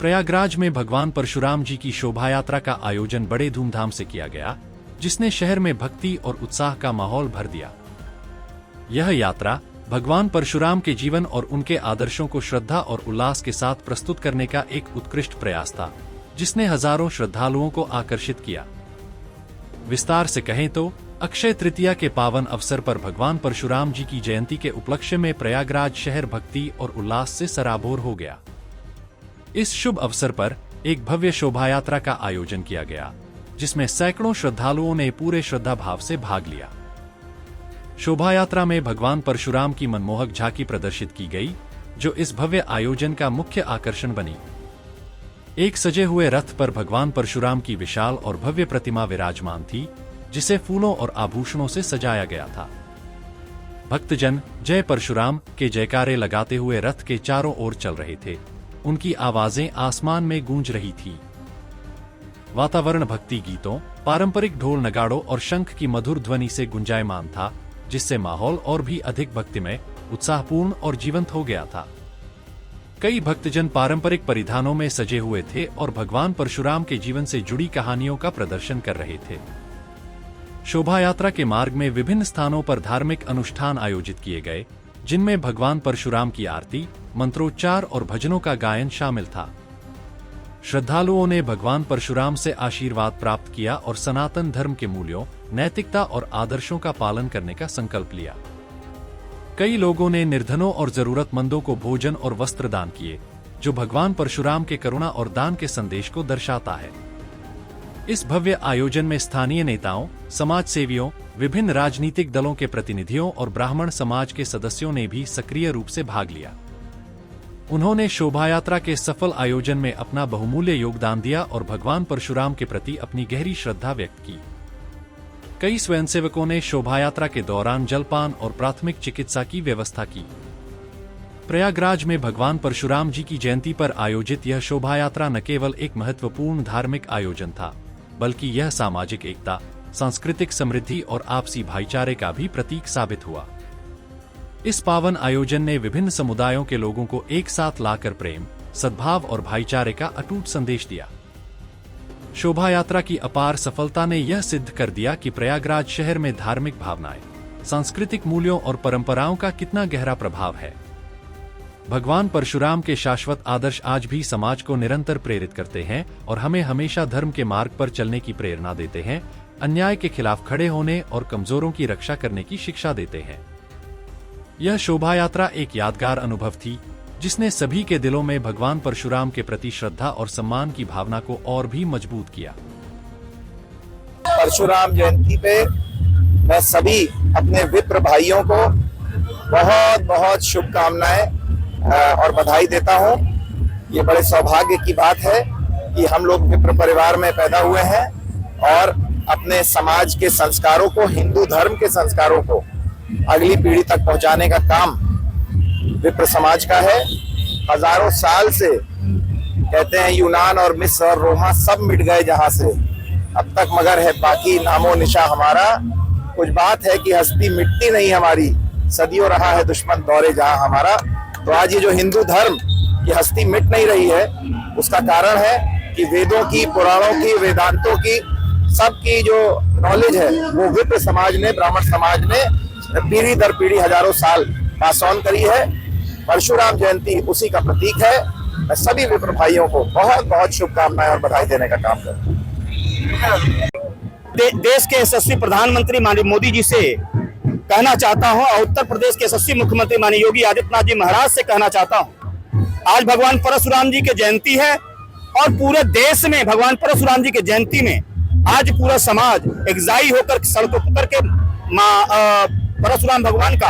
प्रयागराज में भगवान परशुराम जी की शोभा यात्रा का आयोजन बड़े धूमधाम से किया गया, जिसने शहर में भक्ति और उत्साह का माहौल भर दिया। यह यात्रा भगवान परशुराम के जीवन और उनके आदर्शों को श्रद्धा और उल्लास के साथ प्रस्तुत करने का एक उत्कृष्ट प्रयास था, जिसने हजारों श्रद्धालुओं को आकर्षित किया। विस्तार से कहें तो अक्षय तृतीया के पावन अवसर पर भगवान परशुराम जी की जयंती के उपलक्ष्य में प्रयागराज शहर भक्ति और उल्लास से सराबोर हो गया। इस शुभ अवसर पर एक भव्य शोभा यात्रा का आयोजन किया गया, जिसमें सैकड़ों श्रद्धालुओं ने पूरे श्रद्धा भाव से भाग लिया। शोभा यात्रा में भगवान परशुराम की मनमोहक झांकी प्रदर्शित की गई, जो इस भव्य आयोजन का मुख्य आकर्षण बनी। एक सजे हुए रथ पर भगवान परशुराम की विशाल और भव्य प्रतिमा विराजमान थी, जिसे फूलों और आभूषणों से सजाया गया था। भक्तजन जय परशुराम के जयकारे लगाते हुए रथ के चारों ओर चल रहे थे। उनकी आवाजें आसमान में गूंज रही थी। वातावरण भक्ति गीतों, पारंपरिक ढोल नगाड़ों और शंख की मधुर ध्वनि से गुंजायमान था, जिससे माहौल और भी अधिक भक्तिमय, उत्साहपूर्ण और जीवंत हो गया था। कई भक्तजन पारंपरिक परिधानों में सजे हुए थे और भगवान परशुराम के जीवन से जुड़ी कहानियों का प्रदर्शन कर रहे थे। शोभा यात्रा के मार्ग में विभिन्न स्थानों पर धार्मिक अनुष्ठान आयोजित किए गए, जिनमें भगवान परशुराम की आरती, मंत्रोच्चार और भजनों का गायन शामिल था। श्रद्धालुओं ने भगवान परशुराम से आशीर्वाद प्राप्त किया और सनातन धर्म के मूल्यों, नैतिकता और आदर्शों का पालन करने का संकल्प लिया। कई लोगों ने निर्धनों और जरूरतमंदों को भोजन और वस्त्र दान किए, जो भगवान परशुराम के करुणा और दान के संदेश को दर्शाता है। इस भव्य आयोजन में स्थानीय नेताओं, समाज सेवियों, विभिन्न राजनीतिक दलों के प्रतिनिधियों और ब्राह्मण समाज के सदस्यों ने भी सक्रिय रूप से भाग लिया। उन्होंने शोभा यात्रा के सफल आयोजन में अपना बहुमूल्य योगदान दिया और भगवान परशुराम के प्रति अपनी गहरी श्रद्धा व्यक्त की। कई स्वयंसेवकों ने शोभा यात्रा के दौरान जलपान और प्राथमिक चिकित्सा की व्यवस्था की। प्रयागराज में भगवान परशुराम जी की जयंती पर आयोजित यह शोभा यात्रा न केवल एक महत्वपूर्ण धार्मिक आयोजन था, बल्कि यह सामाजिक एकता, सांस्कृतिक समृद्धि और आपसी भाईचारे का भी प्रतीक साबित हुआ। इस पावन आयोजन ने विभिन्न समुदायों के लोगों को एक साथ लाकर प्रेम, सद्भाव और भाईचारे का अटूट संदेश दिया। शोभा यात्रा की अपार सफलता ने यह सिद्ध कर दिया कि प्रयागराज शहर में धार्मिक भावनाएं, सांस्कृतिक मूल्यों और परंपराओं का कितना गहरा प्रभाव है। भगवान परशुराम के शाश्वत आदर्श आज भी समाज को निरंतर प्रेरित करते हैं और हमें हमेशा धर्म के मार्ग पर चलने की प्रेरणा देते हैं, अन्याय के खिलाफ खड़े होने और कमजोरों की रक्षा करने की शिक्षा देते हैं। यह शोभा यात्रा एक यादगार अनुभव थी, जिसने सभी के दिलों में भगवान परशुराम के प्रति श्रद्धा और सम्मान की भावना को और भी मजबूत किया। परशुराम जयंती पे मैं सभी अपने विप्र भाइयों को बहुत बहुत शुभकामनाएं और बधाई देता हूं। ये बड़े सौभाग्य की बात है कि हम लोग विप्र परिवार में पैदा हुए हैं और अपने समाज के संस्कारों को, हिंदू धर्म के संस्कारों को अगली पीढ़ी तक पहुंचाने का काम विप्र समाज का है। हजारों साल से कहते हैं यूनान और मिस्र और रोमा सब मिट गए जहां से, अब तक मगर है बाकी नामो निशा हमारा। कुछ बात है कि हस्ती मिटती नहीं हमारी, सदियों रहा है दुश्मन दौरे जहां हमारा। तो आज ये जो हिंदू धर्म की हस्ती मिट नहीं रही है, उसका कारण है कि वेदों की, पुराणों की, वेदांतों की, सबकी जो नॉलेज है वो विप्र समाज ने, ब्राह्मण समाज ने पीढ़ी दर पीढ़ी हजारों साल पास ऑन करी है। परशुराम जयंती उसी का प्रतीक है। मैं सभी विप्र भाइयों को बहुत बहुत शुभकामनाएं और बधाई देने का काम करूं। देश के यशस्वी प्रधानमंत्री माननीय मोदी जी से कहना चाहता हूं और उत्तर प्रदेश के यशस्वी मुख्यमंत्री माननीय योगी आदित्यनाथ जी महाराज से कहना चाहता हूं, आज भगवान परशुराम जी की जयंती है और पूरे देश में भगवान परशुराम जी की जयंती में आज पूरा समाज एकजाई होकर सड़कों पर के परशुराम भगवान का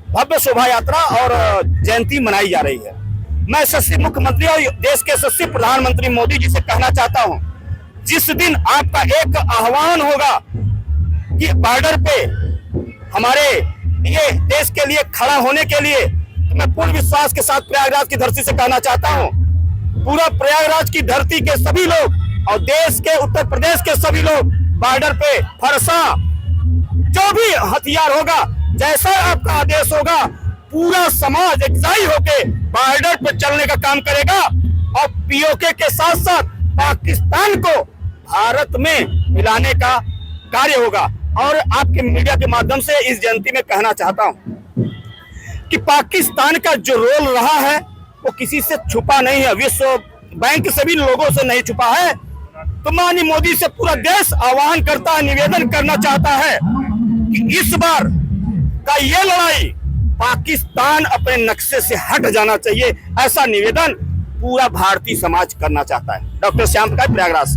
भव्य शोभा यात्रा और जयंती मनाई जा रही है। मैं यशस्वी मुख्यमंत्री और देश के यशस्वी प्रधानमंत्री मोदी जी से कहना चाहता हूं, जिस दिन आपका एक आह्वान होगा कि बॉर्डर पे हमारे लिए, देश के लिए खड़ा होने के लिए, तो मैं पूर्ण विश्वास के साथ प्रयागराज की धरती से कहना चाहता हूं, पूरा प्रयागराज की धरती के सभी लोग और देश के उत्तर प्रदेश के सभी लोग बॉर्डर पे फरसा, जो भी हथियार होगा, जैसा आपका आदेश होगा, पूरा समाज एकजाई होके बॉर्डर पे चलने का काम करेगा और पीओके के साथ साथ पाकिस्तान को भारत में मिलाने का कार्य होगा। और आपके मीडिया के माध्यम से इस जयंती में कहना चाहता हूं कि पाकिस्तान का जो रोल रहा है वो किसी से छुपा नहीं है, विश्व बैंक से भी लोगों से नहीं छुपा है। तो माननीय मोदी से पूरा देश आह्वान करता है, निवेदन करना चाहता है कि इस बार का ये लड़ाई पाकिस्तान अपने नक्शे से हट जाना चाहिए, ऐसा निवेदन पूरा भारतीय समाज करना चाहता है। डॉक्टर श्याम प्रकाश, प्रयागराज।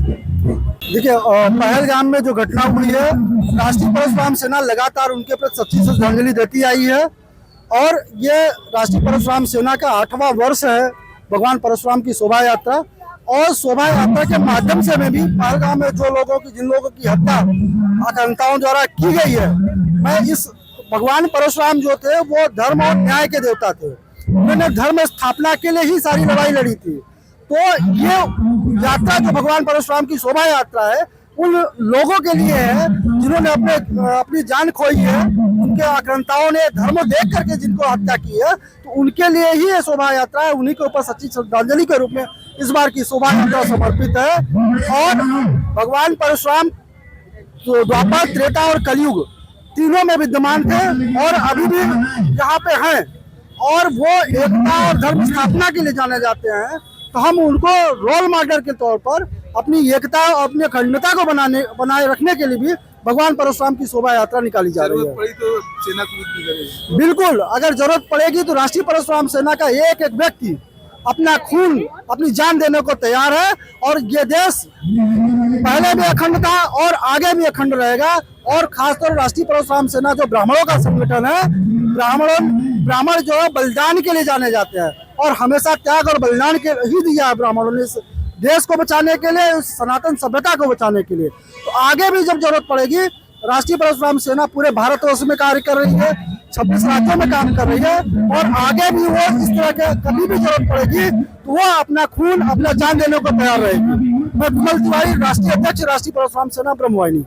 देखिए, पहलगाम में जो घटना हुई है, राष्ट्रीय परशुराम सेना लगातार उनके प्रति सच्ची श्रद्धांजलि देती आई है और ये राष्ट्रीय परशुराम सेना का 8वां वर्ष है भगवान परशुराम की शोभा यात्रा। और शोभा यात्रा के माध्यम से में भी पहलगाम में जिन लोगों की हत्या आक्रांताओं द्वारा की गई है, मैं इस भगवान परशुराम जो थे वो धर्म और न्याय के देवता थे, उन्होंने धर्म स्थापना के लिए ही सारी लड़ाई लड़ी थी। तो ये यात्रा जो भगवान परशुराम की शोभा यात्रा है उन लोगों के लिए है जिन्होंने अपनी जान खोई है, उनके आक्रांताओं ने धर्म देख करके जिनको हत्या की है, तो उनके लिए ही ये शोभा यात्रा है। उन्हीं के ऊपर सच्ची श्रद्धांजलि के रूप में इस बार की शोभा यात्रा समर्पित है। और भगवान परशुराम तो द्वापर, त्रेता और कलयुग तीनों में विद्यमान थे और अभी भी यहाँ पे हैं और वो एकता और धर्म स्थापना के लिए जाने जाते हैं। तो हम उनको रोल मॉडल के तौर पर अपनी एकता और अपनी अखंडता को बनाए रखने के लिए भी भगवान परशुराम की शोभा यात्रा निकाली जा रही है। तो सेना को बिल्कुल, अगर जरूरत पड़ेगी तो राष्ट्रीय परशुराम सेना का एक एक व्यक्ति अपना खून, अपनी जान देने को तैयार है और ये देश पहले भी अखंड था और आगे भी अखंड रहेगा। और खासतौर राष्ट्रीय परशुराम सेना जो ब्राह्मणों का संगठन है, ब्राह्मण जो है बलिदान के लिए जाने जाते हैं और हमेशा त्याग और बलिदान के ही दिया है ब्राह्मणों ने इस देश को बचाने के लिए, उस सनातन सभ्यता को बचाने के लिए। तो आगे भी जब जरूरत पड़ेगी राष्ट्रीय परशुराम सेना पूरे भारतवर्ष में कार्य कर रही है, 26 राज्यों में काम कर रही है और आगे भी वो इस तरह के कभी भी जरूरत पड़ेगी तो वो अपना खून, अपना जान देने को तैयार रहेगी। मैं विमल तिवारी, राष्ट्रीय अध्यक्ष, राष्ट्रीय परशुराम सेना, ब्रह्मवाहिनी।